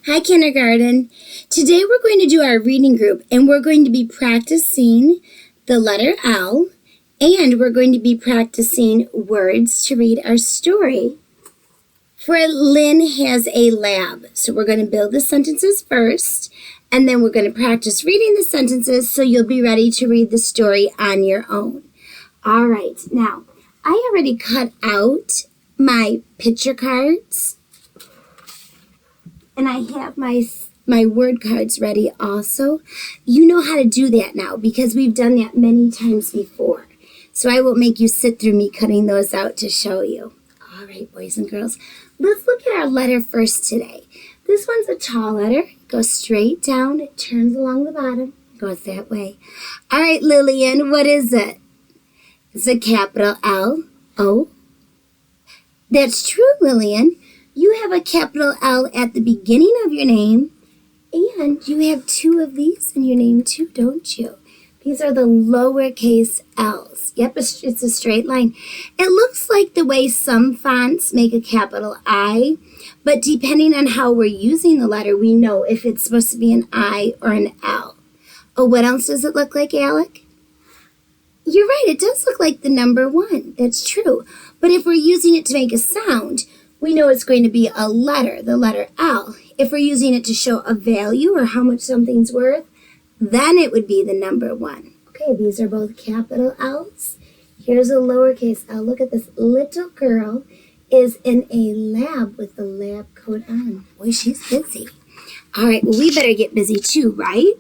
Hi, kindergarten. Today we're going to do our reading group and we're going to be practicing the letter L and we're going to be practicing words to read our story. For Lynn has a lab, so we're going to build the sentences first and then we're going to practice reading the sentences so you'll be ready to read the story on your own. All right, now I already cut out my picture cards. And I have my word cards ready also. You know how to do that now because we've done that many times before. So I won't make you sit through me cutting those out to show you. All right, boys and girls, let's look at our letter first today. This one's a tall letter. It goes straight down. It turns along the bottom. It goes that way. All right, Lillian, what is it? It's a capital L-O. That's true, Lillian. You have a capital L at the beginning of your name, and you have two of these in your name too, don't you? These are the lowercase L's. Yep, it's a straight line. It looks like the way some fonts make a capital I, but depending on how we're using the letter, we know if it's supposed to be an I or an L. Oh, what else does it look like, Alec? You're right, it does look like the number 1. That's true. But if we're using it to make a sound, we know it's going to be a letter, the letter L. If we're using it to show a value or how much something's worth, then it would be the number 1. Okay, these are both capital L's. Here's a lowercase L. Look at this little girl is in a lab with the lab coat on. Boy, she's busy. All right, well, we better get busy too, right?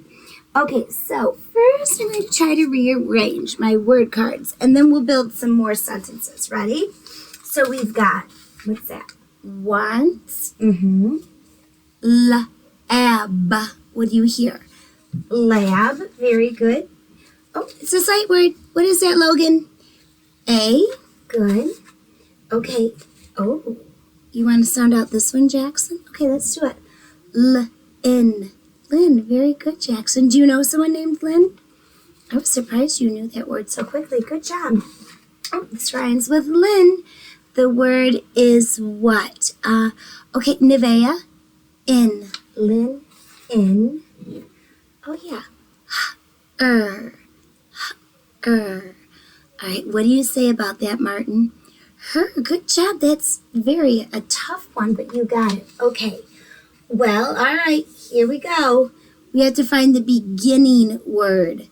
Okay, so first I'm going to try to rearrange my word cards, and then we'll build some more sentences. Ready? So we've got, what's that? Once. Lab. What do you hear? Lab. Very good. Oh, it's a sight word. What is that, Logan? A. Good. Okay. Oh, you want to sound out this one, Jackson? Okay, let's do it. L-N. Lynn. Very good, Jackson. Do you know someone named Lynn? I was surprised you knew that word so quickly. Good job. Oh, this rhymes with Lynn. The word is what? Okay, Nivea. In. Lynn. In. Oh, yeah. All right, what do you say about that, Martin? Good job. That's a tough one, but you got it. Okay. Well, all right, here we go. We have to find the beginning word.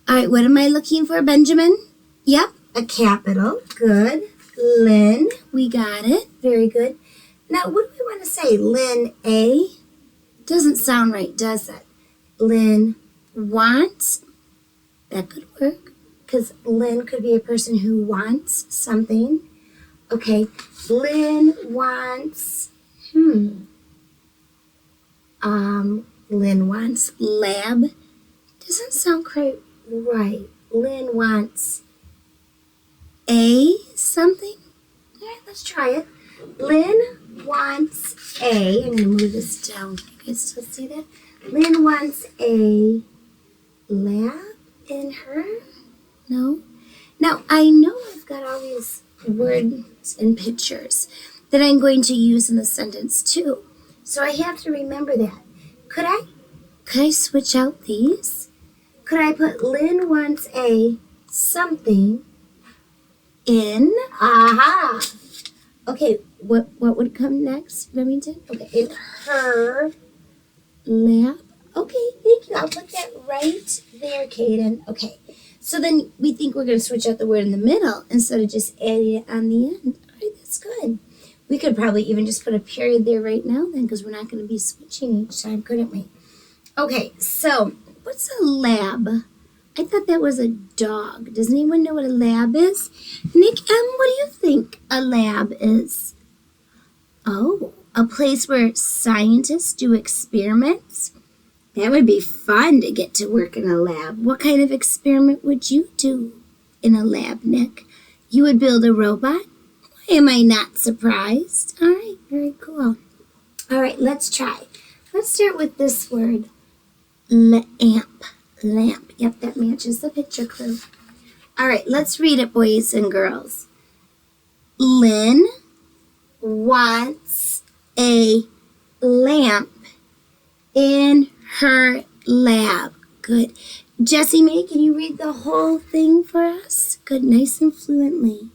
All right, what am I looking for, Benjamin? Yep, a capital. Good. Lynn, we got it. Very good. Now, what do we want to say? Lynn A? Doesn't sound right, does it? Lynn wants. That could work, because Lynn could be a person who wants something. Okay, Lynn wants, Lynn wants lab. Doesn't sound quite right. Lynn wants a something. All right, let's try it. Lynn wants a. I'm going to move this down. Can you guys still see that? Lynn wants a lab in her. No? Now, I know I've got all these words and pictures that I'm going to use in the sentence too. So I have to remember that. Could I switch out these? Could I put Lynn wants a something in? Aha! Okay, what would come next, Remington? Okay, in her lab. Okay, thank you. I'll put that right there, Caden. Okay, so then we think we're going to switch out the word in the middle instead of just adding it on the end. All right, that's good. We could probably even just put a period there right now then because we're not going to be switching each time, couldn't we? Okay, so what's a lab? I thought that was a dog. Does anyone know what a lab is? Nick M., what do you think a lab is? Oh, a place where scientists do experiments? That would be fun to get to work in a lab. What kind of experiment would you do in a lab, Nick? You would build a robot? Why am I not surprised? All right, very cool. All right, let's try. Let's start with this word, lamp. Lamp. Yep, that matches the picture clue. All right, let's read it, boys and girls. Lynn wants a lamp In her lab. Good. Jessie Mae, can you read the whole thing for us? Good, nice and fluently.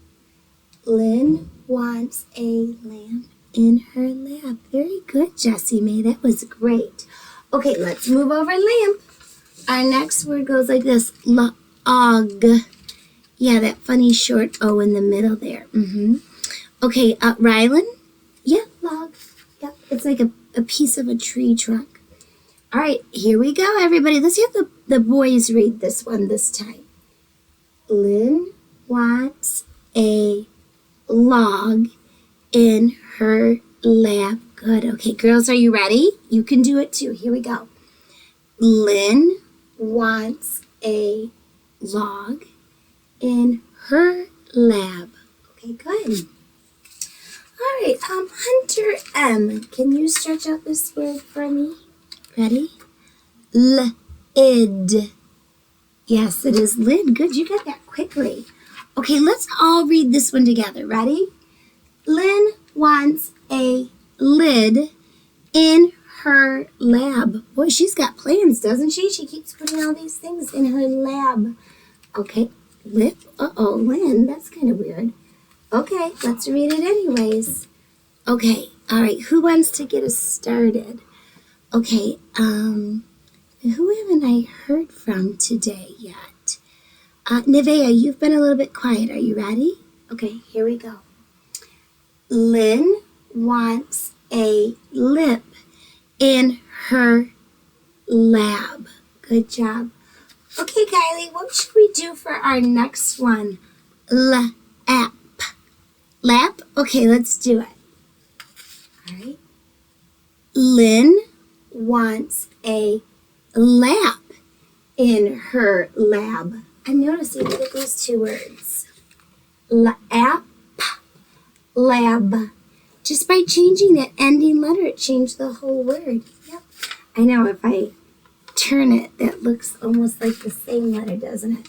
Lynn wants a lamp in her lab. Very good, Jessie Mae. That was great. Okay, let's move over lamp. Our next word goes like this. Log. Yeah, that funny short O in the middle there. Okay, Rylan? Yeah, log. Yeah, it's like a piece of a tree trunk. All right, here we go, everybody. Let's have the boys read this one this time. Lynn wants a log in her lab. Good. Okay, girls, are you ready? You can do it too. Here we go. Lynn wants a log in her lab. Okay, good. All right, Hunter M. Can you stretch out this word for me? Ready? Lid. Yes, it is lid. Good, you got that quickly. Okay, let's all read this one together. Ready? Lynn wants a lid in her lab. Boy, she's got plans, doesn't she? She keeps putting all these things in her lab. Okay, lip. Uh-oh, Lynn, that's kind of weird. Okay, let's read it anyways. Okay, all right, who wants to get us started? Okay, who haven't I heard from today yet? Nevaeh, you've been a little bit quiet. Are you ready? Okay, here we go. Lynn wants a lip in her lab. Good job. Okay, Kylie, what should we do for our next one? Lap. Lap? Okay, let's do it. All right. Lynn wants a lap in her lab. I'm noticing that these two words. Lap, lab. Just by changing that ending letter, it changed the whole word. Yep. I know if I turn it, that looks almost like the same letter, doesn't it?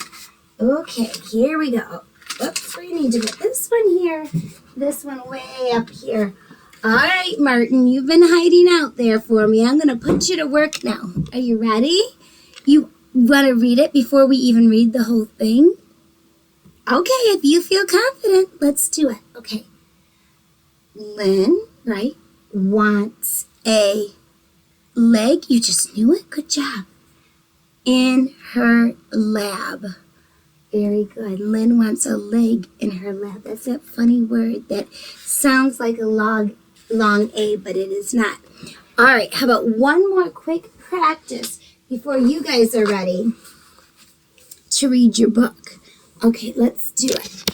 Okay, here we go. Oops, we need to put this one here, this one way up here. All right, Martin, you've been hiding out there for me. I'm going to put you to work now. Are you ready? You want to read it before we even read the whole thing? Okay, if you feel confident, let's do it. Okay. Lynn, right, wants a leg. You just knew it. Good job. In her lab. Very good. Lynn wants a leg in her lab. That's that funny word that sounds like a long A, but it is not. All right, how about one more quick practice before you guys are ready to read your book? Okay, let's do it.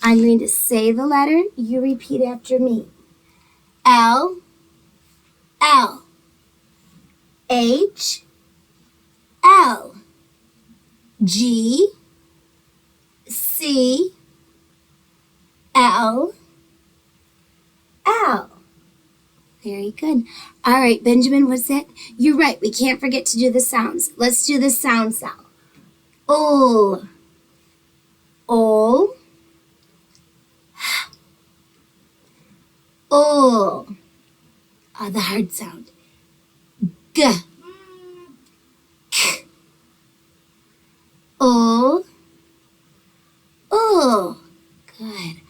I'm going to say the letter. You repeat after me. L, L, H, L, G, C, L, L. Very good. All right, Benjamin, what's that? You're right. We can't forget to do the sounds. Let's do the sounds now. Ol, ol, ol. The hard sound. G, k, ol, ol. Good.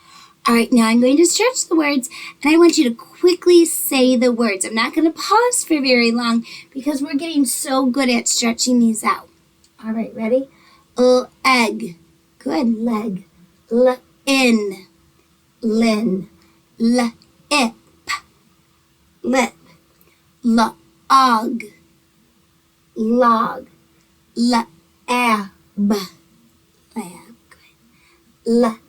All right, now I'm going to stretch the words, and I want you to quickly say the words. I'm not going to pause for very long because we're getting so good at stretching these out. All right, ready? Egg. Good. Leg. In. Lin. Ip. Lip. Log. Log. Lab. Lab. Good. Lap.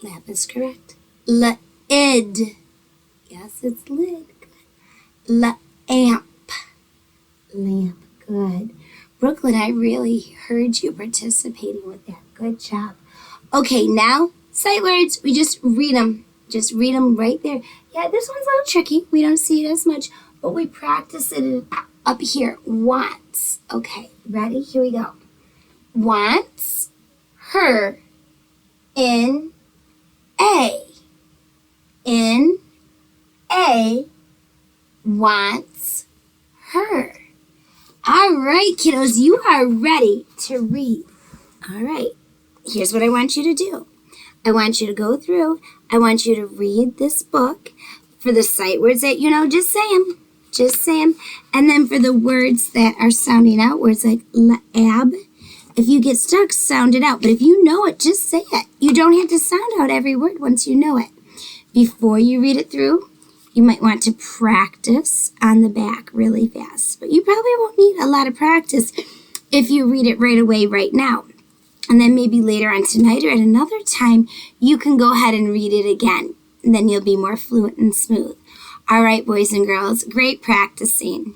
Lap is correct. Lid. Yes, it's lid. Good. Lamp. Lamp. Good. Brooklyn, I really heard you participating with that. Good job. Okay, now sight words. We just read them. Just read them right there. Yeah, this one's a little tricky. We don't see it as much, but we practice it up here. Wants. Okay, ready? Here we go. Wants her in a wants her. All right, kiddos, you are ready to read. All right, here's what I want you to do. I want you to go through. I want you to read this book. For the sight words that you know, just say them. Just say them. And then for the words that are sounding out, words like lab, if you get stuck, sound it out. But if you know it, just say it. You don't have to sound out every word once you know it. Before you read it through, you might want to practice on the back really fast. But you probably won't need a lot of practice if you read it right away right now. And then maybe later on tonight or at another time, you can go ahead and read it again. And then you'll be more fluent and smooth. All right, boys and girls, great practicing.